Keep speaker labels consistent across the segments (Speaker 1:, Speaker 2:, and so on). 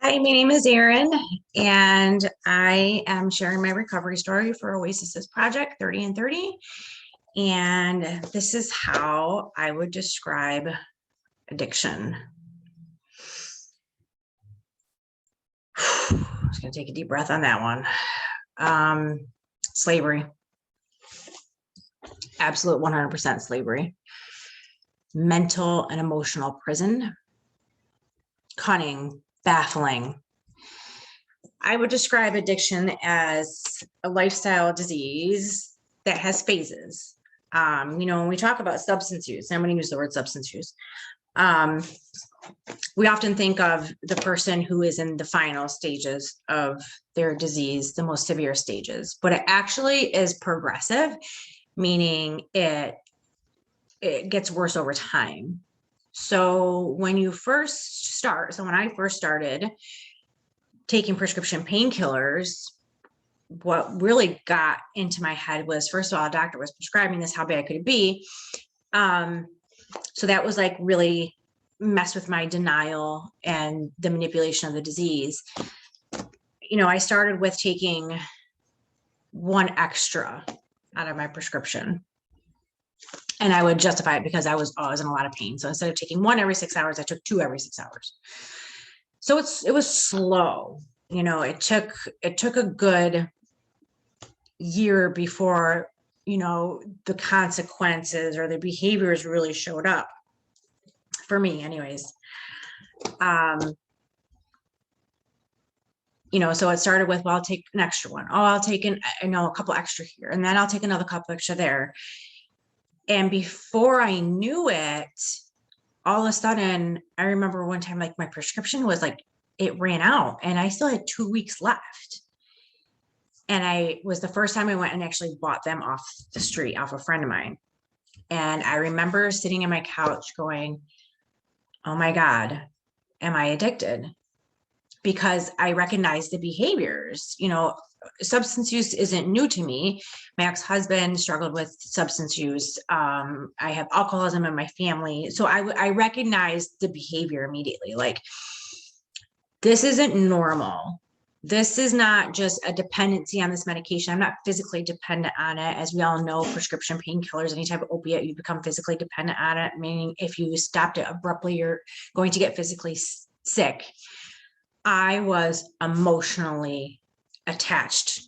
Speaker 1: Hi, my name is Erin, and I am sharing my recovery story for Oasis's project 30 and 30. And this is how I would describe addiction. I'm just going to take a deep breath on that one. Slavery, absolute 100% slavery, mental and emotional prison, cunning, baffling. I would describe addiction as a lifestyle disease that has phases. When we talk about substance use, I'm going to use the word substance use. We often think of the person who is in the final stages of their disease, the most severe stages, but it actually is progressive, meaning it gets worse over time. So when you first start, when I first started taking prescription painkillers, what really got into my head was, first of all, a doctor was prescribing this, how bad could it be? So that was like really messed with my denial and the manipulation of the disease. I started with taking one extra out of my prescription, and I would justify it because I was always in a lot of pain. So instead of taking one every 6 hours, I took two every 6 hours. So it was slow. It took a good year before, the consequences or the behaviors really showed up for me anyways. So it started with, well, I'll take an extra one. Oh, I'll take a couple extra here. And then I'll take another couple extra there. And before I knew it, all of a sudden, I remember one time, like my prescription was like, it ran out and I still had 2 weeks left. And I was the first time I went and actually bought them off the street, off a friend of mine. And I remember sitting on my couch going, oh my God, am I addicted? Because I recognized the behaviors. Substance use isn't new to me. My ex-husband struggled with substance use. I have alcoholism in my family. So I recognized the behavior immediately. Like, this isn't normal. This is not just a dependency on this medication. I'm not physically dependent on it. As we all know, prescription painkillers, any type of opiate, you become physically dependent on it, meaning if you stopped it abruptly, you're going to get physically sick. I was emotionally attached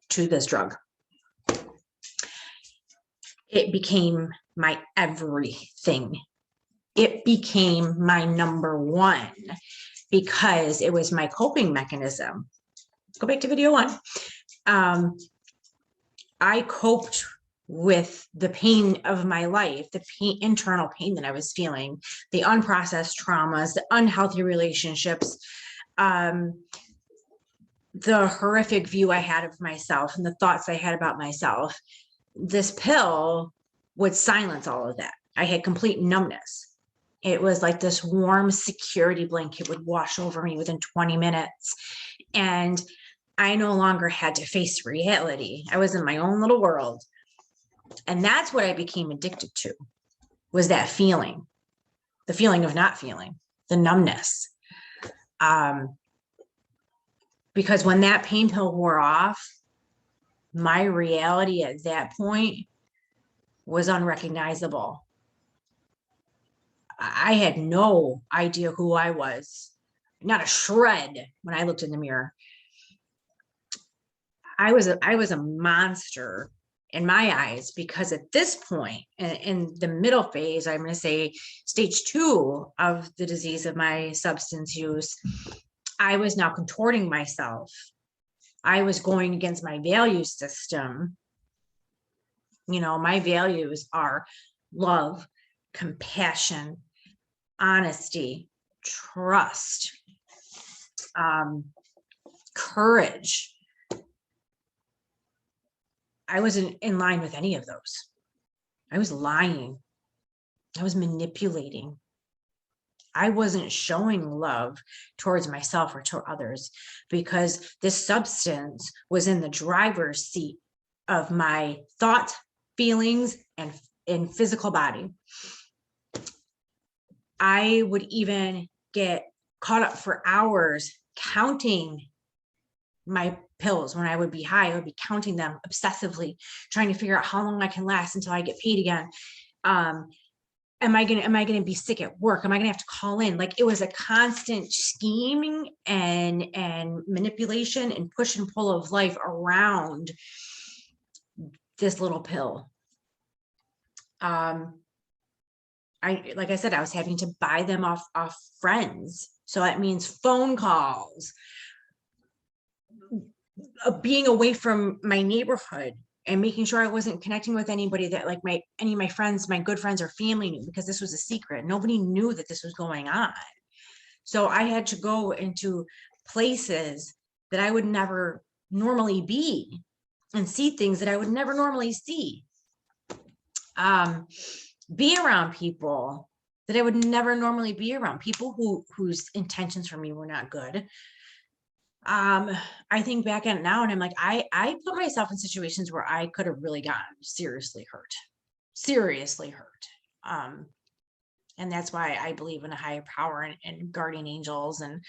Speaker 1: to this drug. It became my everything. It became my number one because it was my coping mechanism. Go back to video one. I coped with the pain of my life, the internal pain that I was feeling, the unprocessed traumas, the unhealthy relationships, the horrific view I had of myself and the thoughts I had about myself. This pill would silence all of that. I had complete numbness. It was like this warm security blanket would wash over me within 20 minutes. And I no longer had to face reality. I was in my own little world. And that's what I became addicted to, was that feeling, the feeling of not feeling, the numbness. Because when that pain pill wore off, my reality at that point was unrecognizable. I had no idea who I was, not a shred when I looked in the mirror. I was a monster in my eyes, because at this point, in the middle phase, I'm going to say stage 2 of the disease of my substance use, I was now contorting myself. I was going against my value system. My values are love, compassion, honesty, trust, courage. I wasn't in line with any of those. I was lying. I was manipulating. I wasn't showing love towards myself or to others, because this substance was in the driver's seat of my thoughts, feelings, and physical body. I would even get caught up for hours counting my pills. When I would be high, I would be counting them obsessively, trying to figure out how long I can last until I get paid again. Am I gonna be sick at work? Am I gonna have to call in? Like, it was a constant scheming and manipulation and push and pull of life around this little pill. Like I said, I was having to buy them off friends. So that means phone calls, being away from my neighborhood, and making sure I wasn't connecting with anybody that like any of my friends, my good friends or family knew, because this was a secret. Nobody knew that this was going on. So I had to go into places that I would never normally be and see things that I would never normally see. Be around people that I would never normally be around, people whose intentions for me were not good. I think back at it now and I'm like, I put myself in situations where I could have really gotten seriously hurt. And that's why I believe in a higher power and guardian angels and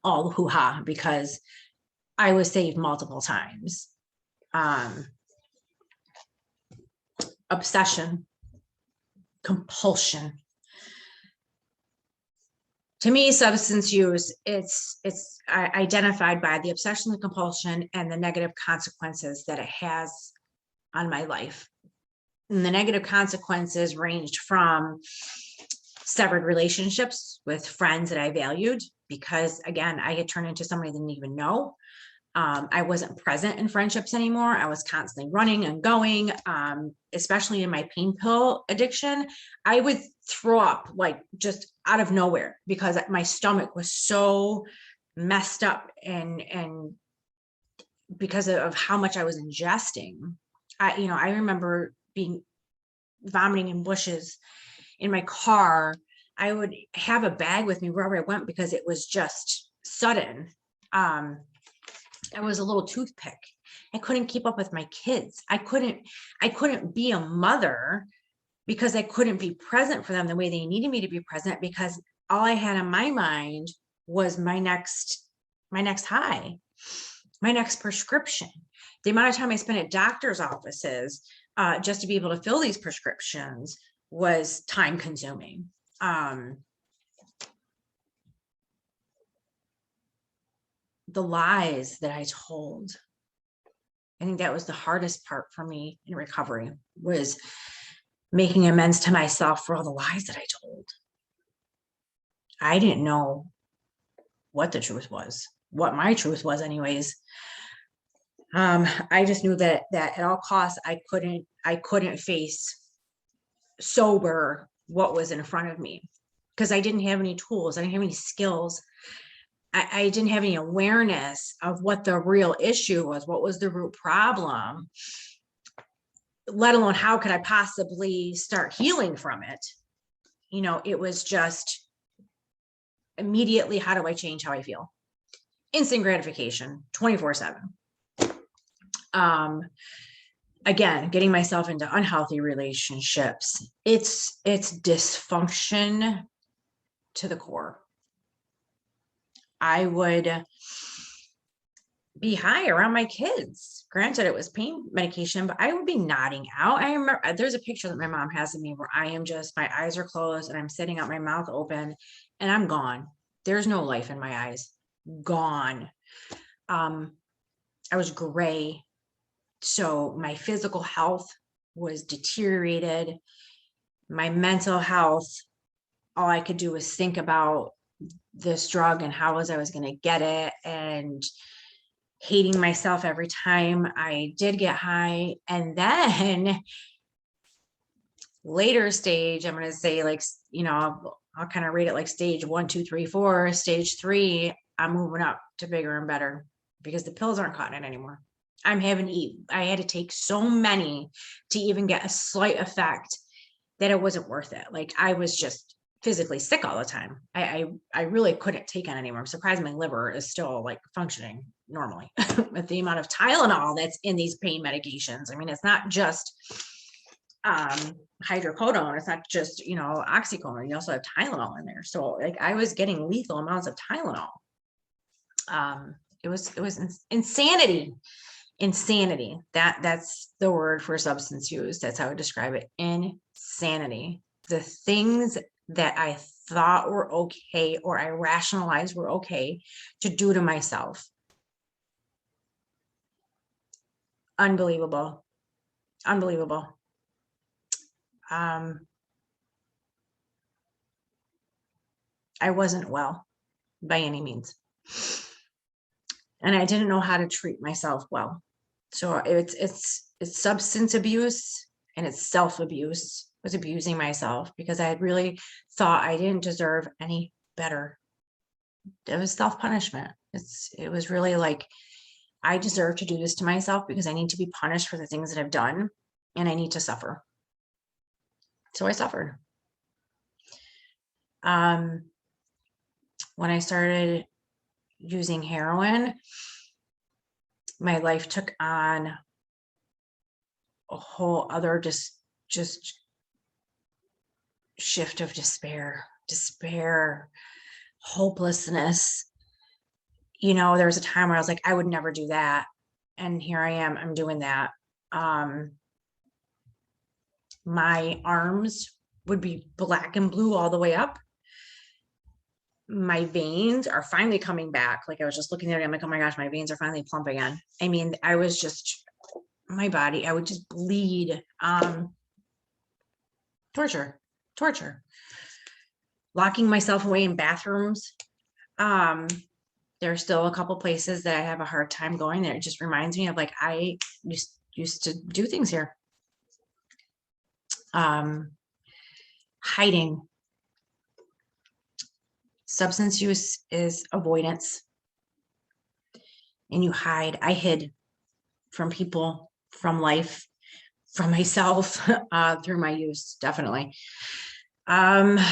Speaker 1: all the hoo-ha, because I was saved multiple times. Obsession, compulsion. To me, substance use, it's identified by the obsession, the compulsion, and the negative consequences that it has on my life. And the negative consequences ranged from severed relationships with friends that I valued, because again, I had turned into somebody I didn't even know. I wasn't present in friendships anymore. I was constantly running and going, especially in my pain pill addiction. I would throw up like just out of nowhere because my stomach was so messed up, and because of how much I was ingesting. I remember vomiting in bushes in my car. I would have a bag with me wherever I went because it was just sudden. I was a little toothpick. I couldn't keep up with my kids. I couldn't be a mother because I couldn't be present for them the way they needed me to be present, because all I had in my mind was my next high, my next prescription. The amount of time I spent at doctor's offices just to be able to fill these prescriptions was time consuming. The lies that I told, I think that was the hardest part for me in recovery, was making amends to myself for all the lies that I told. I didn't know what the truth was, what my truth was anyways. I just knew that at all costs, I couldn't face sober what was in front of me, because I didn't have any tools. I didn't have any skills. I didn't have any awareness of what the real issue was, what was the root problem, let alone how could I possibly start healing from it. It was just immediately, how do I change how I feel? Instant gratification, 24/7. Again, getting myself into unhealthy relationships. It's dysfunction to the core. I would be high around my kids. Granted, it was pain medication, but I would be nodding out. I remember there's a picture that my mom has of me where I am just, my eyes are closed and I'm sitting out, my mouth open, and I'm gone. There's no life in my eyes. Gone. I was gray. So my physical health was deteriorated. My mental health, all I could do was think about this drug and how I was going to get it, and hating myself every time I did get high. And then later stage, I'm going to say, like, I'll kind of rate it like stage 1, 2, 3, 4. Stage 3, I'm moving up to bigger and better, because the pills aren't cutting it anymore. I had to take so many to even get a slight effect that it wasn't worth it. Like, I was just physically sick all the time. I really couldn't take it anymore. I'm surprised my liver is still like functioning normally with the amount of Tylenol that's in these pain medications. I mean, it's not just hydrocodone. It's not just, oxycodone. You also have Tylenol in there. So like, I was getting lethal amounts of Tylenol. It was insanity. Insanity. That's the word for substance use. That's how I describe it. Insanity. The things that I thought were okay, or I rationalized were okay to do to myself. Unbelievable. Unbelievable. I wasn't well by any means. And I didn't know how to treat myself well. So it's substance abuse, and it's self-abuse. I was abusing myself because I had really thought I didn't deserve any better. It was self-punishment. It was really like, I deserve to do this to myself because I need to be punished for the things that I've done, and I need to suffer. So I suffered. When I started using heroin, my life took on a whole other just shift of despair, hopelessness. You know, there was a time where I was like, I would never do that. And here I am, I'm doing that. My arms would be black and blue all the way up. My veins are finally coming back. Like, I was just looking at it, I'm like, oh my gosh, my veins are finally plump again. I mean, I was just, my body, I would just bleed. Torture. Locking myself away in bathrooms. There's still a couple places that I have a hard time going there. It just reminds me of like, I used to do things here. Hiding. Substance use is avoidance. And you hide. I hid from people, from life, from myself, through my use, definitely. I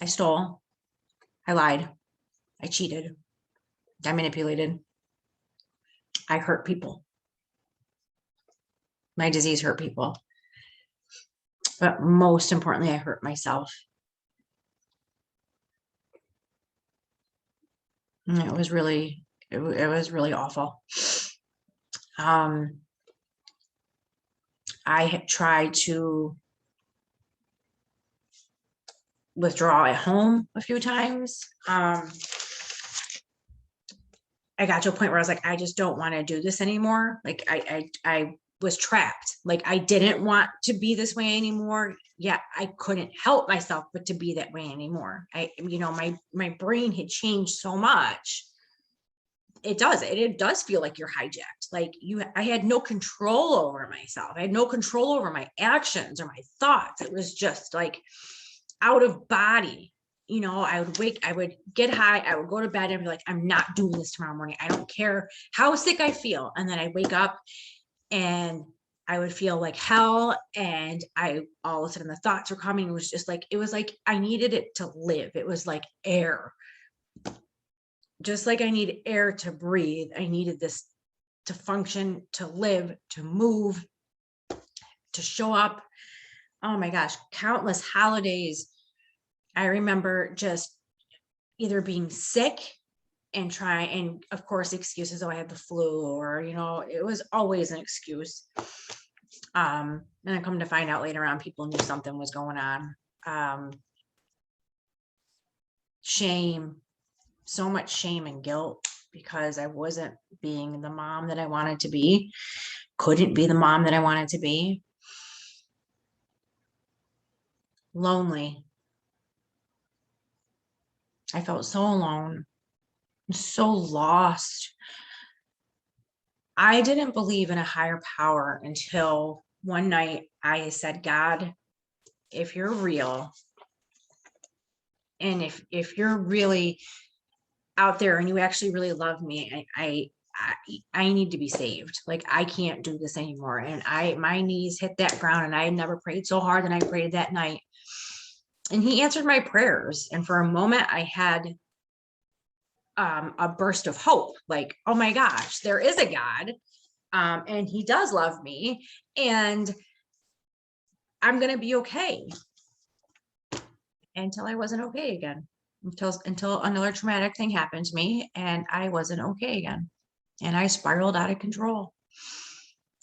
Speaker 1: stole, I lied, I cheated, I manipulated, I hurt people. My disease hurt people. But most importantly, I hurt myself. And it was really awful. I had tried to withdraw at home a few times. I got to a point where I was like, I just don't want to do this anymore. Like, I was trapped. Like, I didn't want to be this way anymore. Yeah, I couldn't help myself but to be that way anymore. My brain had changed so much. It does feel like you're hijacked. Like, I had no control over myself. I had no control over my actions or my thoughts. It was just like out of body. I would get high, I would go to bed and be like, I'm not doing this tomorrow morning. I don't care how sick I feel. And then I wake up and I would feel like hell. And all of a sudden the thoughts were coming. It was like I needed it to live. It was like air. Just like I need air to breathe, I needed this to function, to live, to move, to show up. Oh my gosh, countless holidays. I remember just either being sick and of course, excuses. Oh, I had the flu, or, it was always an excuse. And I come to find out later on, people knew something was going on. Shame, so much shame and guilt because I wasn't being the mom that I wanted to be, couldn't be the mom that I wanted to be. Lonely. I felt so alone, so lost. I didn't believe in a higher power until one night I said, God, if you're real, and if you're really out there and you actually really love me, I need to be saved. Like, I can't do this anymore. And my knees hit that ground, and I had never prayed so hard than I prayed that night. And he answered my prayers. And for a moment I had a burst of hope, like, oh my gosh, there is a God. And he does love me, and I'm going to be okay. Until I wasn't okay again. until another traumatic thing happened to me and I wasn't okay again. And I spiraled out of control.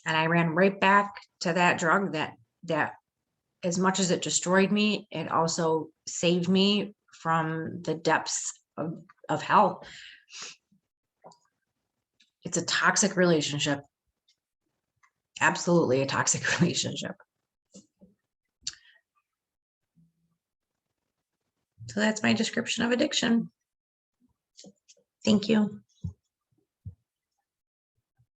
Speaker 1: And I ran right back to that drug that as much as it destroyed me, it also saved me from the depths of hell. It's a toxic relationship. Absolutely a toxic relationship. So that's my description of addiction. Thank you.